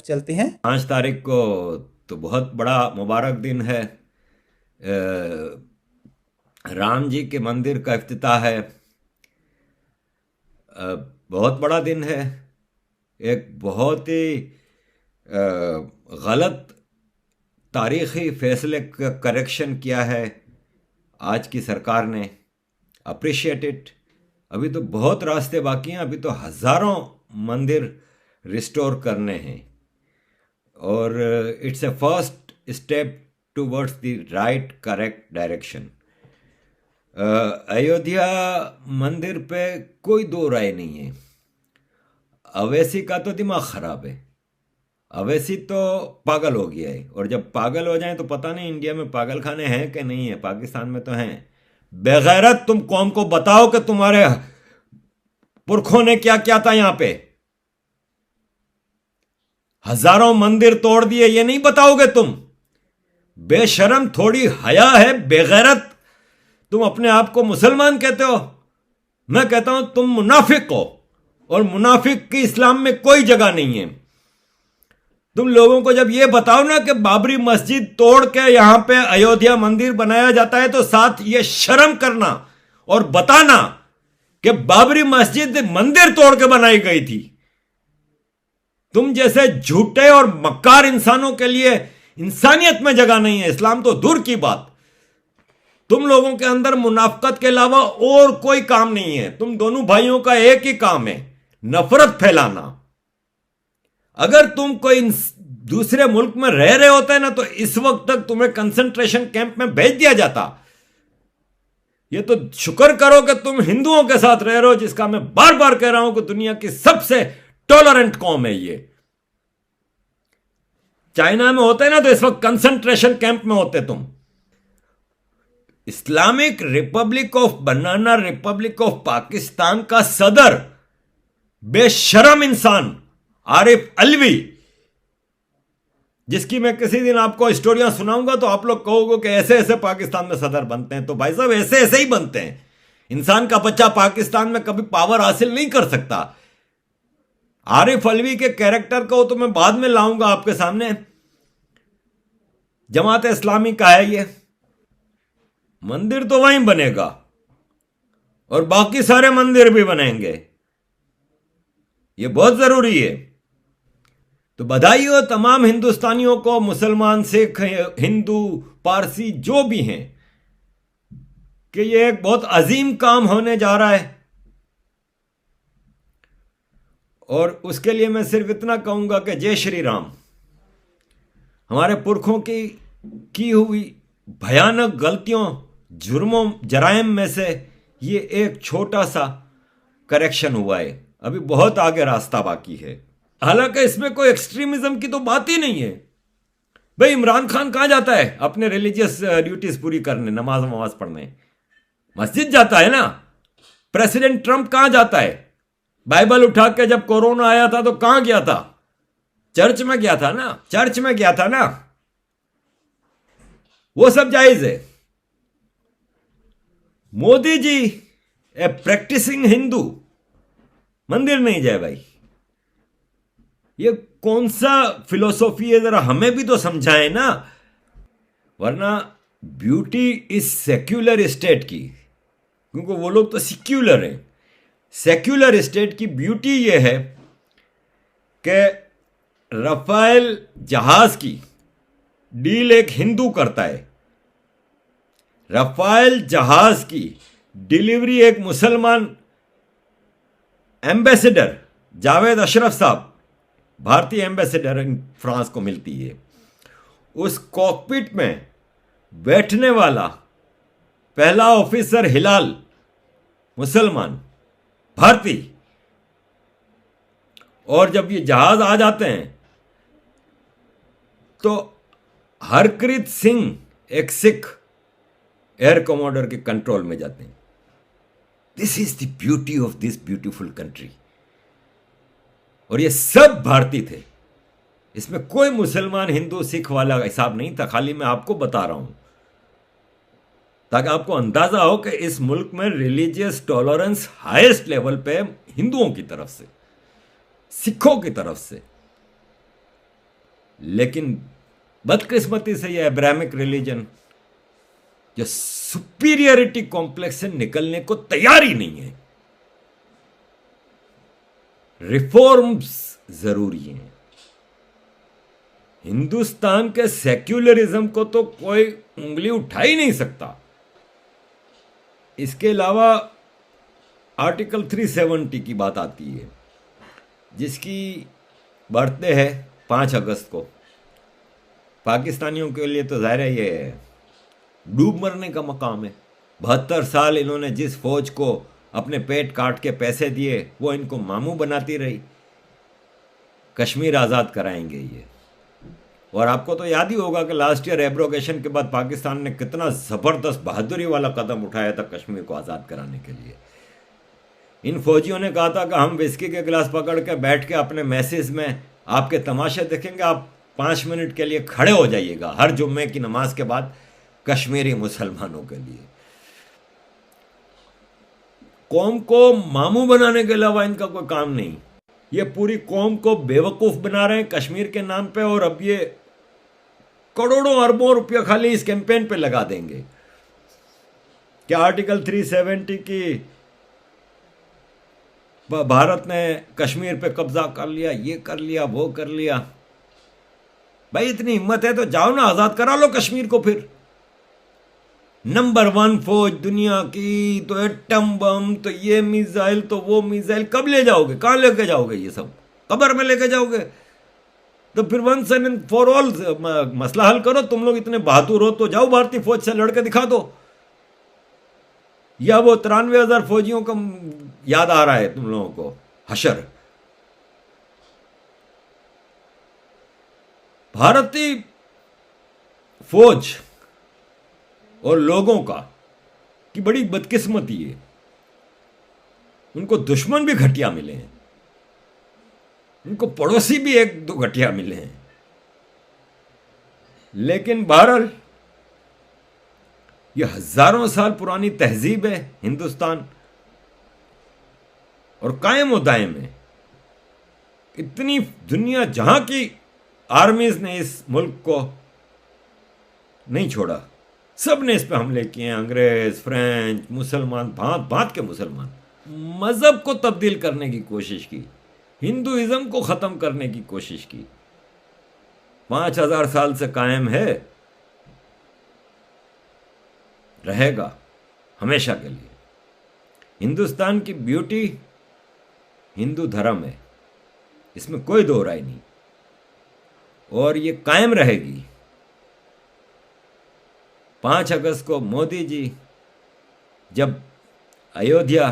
चलते हैं। 5 तारीख को तो बहुत बड़ा मुबारक दिन है। राम जी के मंदिर का इफ्तिताह है। बहुत बड़ा दिन है। एक बहुत ही गलत तारीखी फैसले का करेक्शन किया है आज की सरकार ने। Appreciate it. अभी तो बहुत रास्ते बाकी हैं। अभी तो हज़ारों मंदिर रिस्टोर करने हैं और it's a first step towards the right correct direction. Ayodhya मंदिर पे कोई दो राय नहीं है। अवैसी का तो दिमाग खराब है। अवैसी तो पागल हो गया है, और जब पागल हो जाए तो पता नहीं इंडिया में पागल खाने हैं कि नहीं है। पाकिस्तान में तो हैं। बेगैरत, तुम कौम को बताओ कि तुम्हारे पुरखों ने क्या क्या था यहां पे। हजारों मंदिर तोड़ दिए, ये नहीं बताओगे तुम? बेशरम, थोड़ी हया है? बेगैरत, तुम अपने आप को मुसलमान कहते हो? मैं कहता हूं तुम मुनाफिक हो, और मुनाफिक की इस्लाम में कोई जगह नहीं है। तुम लोगों को जब ये बताओ ना कि बाबरी मस्जिद तोड़ के यहां पे अयोध्या मंदिर बनाया जाता है, तो साथ ये शर्म करना और बताना कि बाबरी मस्जिद मंदिर तोड़ के बनाई गई थी। तुम जैसे झूठे और मक्कार इंसानों के लिए इंसानियत में जगह नहीं है। इस्लाम तो दूर की बात। तुम लोगों के अंदर मुनाफकत के अलावा और कोई काम नहीं है। तुम दोनों भाइयों का एक ही काम है, नफरत फैलाना। अगर तुम कोई दूसरे मुल्क में रह रहे होते ना, तो इस वक्त तक तुम्हें कंसंट्रेशन कैंप में भेज दिया जाता। ये तो शुक्र करो कि तुम हिंदुओं के साथ रह रहे हो, जिसका मैं बार बार कह रहा हूं कि दुनिया की सबसे टॉलरेंट कौम है ये। चाइना में होते ना तो इस वक्त कंसंट्रेशन कैंप में होते तुम। Islamic Republic of banana Republic of Pakistan का सदर बेशरम इंसान आरिफ अलवी, जिसकी मैं किसी दिन आपको स्टोरियां सुनाऊंगा तो आप लोग कहोगे कि ऐसे ऐसे पाकिस्तान में सदर बनते हैं। तो भाई साहब, ऐसे ऐसे ही बनते हैं। इंसान का बच्चा पाकिस्तान में कभी पावर हासिल नहीं कर सकता। आरिफ अलवी के कैरेक्टर को तो मैं बाद में लाऊंगा आपके सामने। जमात इस्लामी का है ये। मंदिर तो वहीं बनेगा और बाकी सारे मंदिर भी बनेंगे। ये बहुत जरूरी है। तो बधाई हो तमाम हिंदुस्तानियों को, मुसलमान, सिख, हिंदू, पारसी जो भी हैं, कि ये एक बहुत अजीम काम होने जा रहा है। और उसके लिए मैं सिर्फ इतना कहूंगा कि जय श्री राम। हमारे पुरखों की हुई भयानक गलतियों, जुर्मों, जराइम में से ये एक छोटा सा करेक्शन हुआ है। अभी बहुत आगे रास्ता बाकी है। हालांकि इसमें कोई एक्सट्रीमिज्म की तो बात ही नहीं है। भाई, इमरान खान कहां जाता है अपने रिलीजियस ड्यूटीज पूरी करने, नमाज वमाज पढ़ने? मस्जिद जाता है ना। प्रेसिडेंट ट्रंप कहां जाता है? बाइबल उठा के जब कोरोना आया था तो कहां गया था? चर्च में गया था ना। चर्च में गया था ना। वो सब जायज है। मोदी जी ए प्रैक्टिसिंग हिंदू मंदिर नहीं जाए। भाई, ये कौन सा फिलोसॉफी है? जरा हमें भी तो समझाए ना। वरना ब्यूटी इस सेक्युलर स्टेट की, क्योंकि वो लोग तो सिक्युलर हैं। सेक्युलर स्टेट की ब्यूटी ये है कि राफेल जहाज की डील एक हिंदू करता है। राफेल जहाज की डिलीवरी एक मुसलमान एम्बेसडर जावेद अशरफ साहब, भारतीय एम्बेसडर इन फ्रांस को मिलती है। उस कॉकपिट में बैठने वाला पहला ऑफिसर हिलाल, मुसलमान, भारतीय। और जब ये जहाज आ जाते हैं तो हरप्रीत सिंह, एक सिख, एयर कमांडर के कंट्रोल में जाते हैं। This is the beauty of this beautiful country. और ये सब भारतीय थे। इसमें कोई मुसलमान, हिंदू, सिख वाला हिसाब नहीं था। खाली मैं आपको बता रहा हूं ताकि आपको अंदाजा हो कि इस मुल्क में रिलीजियस टॉलरेंस हाईएस्ट लेवल पे हिंदुओं की तरफ से, सिखों की तरफ से। लेकिन बदकिस्मती से ये अब्राहमिक रिलीजन जो सुपीरियरिटी कॉम्प्लेक्स से निकलने को तैयार ही नहीं है। रिफॉर्म्स जरूरी हैं। हिंदुस्तान के सेक्युलरिज्म को तो कोई उंगली उठा ही नहीं सकता। इसके अलावा आर्टिकल 370 की बात आती है, जिसकी बर्थडे है 5 अगस्त को। पाकिस्तानियों के लिए तो ज़ाहिर है ये डूब मरने का मकाम है। 72 साल इन्होंने जिस फौज को अपने पेट काट के पैसे दिए वो इनको मामू बनाती रही। कश्मीर आज़ाद कराएंगे ये। और आपको तो याद ही होगा कि लास्ट ईयर एब्रोगेशन के बाद पाकिस्तान ने कितना ज़बरदस्त बहादुरी वाला कदम उठाया था कश्मीर को आज़ाद कराने के लिए। इन फौजियों ने कहा था कि हम विस्की के गिलास पकड़ के बैठ के अपने मैसेज में आपके तमाशे देखेंगे, आप 5 मिनट के लिए खड़े हो जाइएगा हर जुम्मे की नमाज के बाद कश्मीरी मुसलमानों के लिए। कौम को मामू बनाने के अलावा इनका कोई काम नहीं। ये पूरी कौम को बेवकूफ़ बना रहे हैं कश्मीर के नाम पे, और अब ये करोड़ों अरबों रुपया खाली इस कैंपेन पे लगा देंगे। क्या आर्टिकल 370 की भारत ने कश्मीर पे कब्जा कर लिया, ये कर लिया, वो कर लिया। भाई इतनी हिम्मत है तो जाओ ना, आज़ाद करा लो कश्मीर को। फिर नंबर 1 फौज दुनिया की, तो एटम बम, तो ये मिसाइल, तो वो मिसाइल, कब ले जाओगे? कहाँ लेके जाओगे? ये सब कब्र में लेके जाओगे? तो फिर वंस एंड फॉर ऑल मसला हल करो। तुम लोग इतने बहादुर हो तो जाओ भारतीय फौज से लड़के दिखा दो। या वो 93,000 फौजियों का याद आ रहा है तुम लोगों को? हशर भारतीय फौज और लोगों का की बड़ी बदकिस्मती है। उनको दुश्मन भी घटिया मिले हैं, उनको पड़ोसी भी 1-2 घटिया मिले हैं, लेकिन बहरहाल ये हजारों साल पुरानी तहजीब है हिंदुस्तान, और कायम व दायम है। इतनी दुनिया जहां की आर्मीज ने इस मुल्क को नहीं छोड़ा, सब ने इस पे हमले किए हैं। अंग्रेज, फ्रेंच, मुसलमान, भांत भांत के मुसलमान। मजहब को तब्दील करने की कोशिश की, हिंदुइज्म को खत्म करने की कोशिश की। 5000 साल से कायम है, रहेगा हमेशा के लिए। हिंदुस्तान की ब्यूटी हिंदू धर्म है, इसमें कोई दो राय नहीं, और ये कायम रहेगी। 5 अगस्त को मोदी जी जब अयोध्या